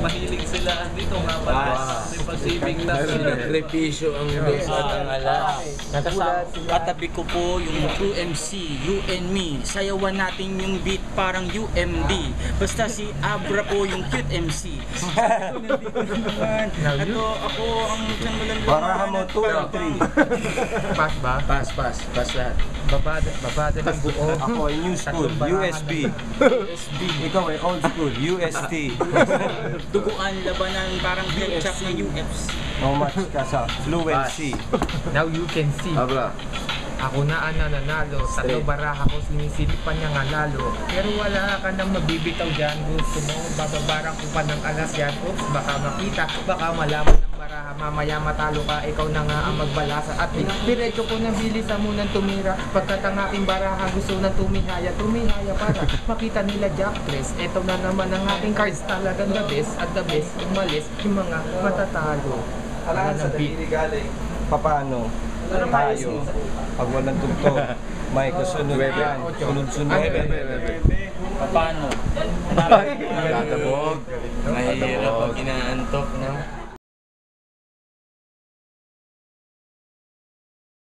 mahilig sila dito nga ba? Pacific na Nagrepisyo ang Katabi ko po yung 2MC, You and Me. Sayawan natin yung beat parang UMD. Basta si Abra po yung cute MC. Ito ako ang tanggalan Baraha mo 2 and 3. Pass ba? Pass lahat. Babada ng buo. Ako ay new school, USB. Ikaw ay old school, UST. Duguan, labanan, parang ketchup na UFs. No match ka sa fluency. Now you can see. Abra. Ako na ang nananalo. Tatlo baraha ko, sinisilipan niya nga lalo. Pero wala ka nang mabibitaw dyan. Gusto mo, bababarang ko pa ng alas yan. Oops, baka makita, baka malaman ng baraha. Mamaya matalo ka, ikaw na nga ang magbalasa. At diretso ko nang bilisan mo nang tumira. Pagkat ang aking baraha gusto nang tumihaya para makita nila Jack Tres. Ito na naman ang aking cards, talagang the best. At the best, umalis yung mga matatalo. Alaan sa daliri galing. Paano? Tayo. Pag walang tugtog, may kasunod yan. Sunod-sunod. Paano? Tatabog. Mahirap pag inaantok, no?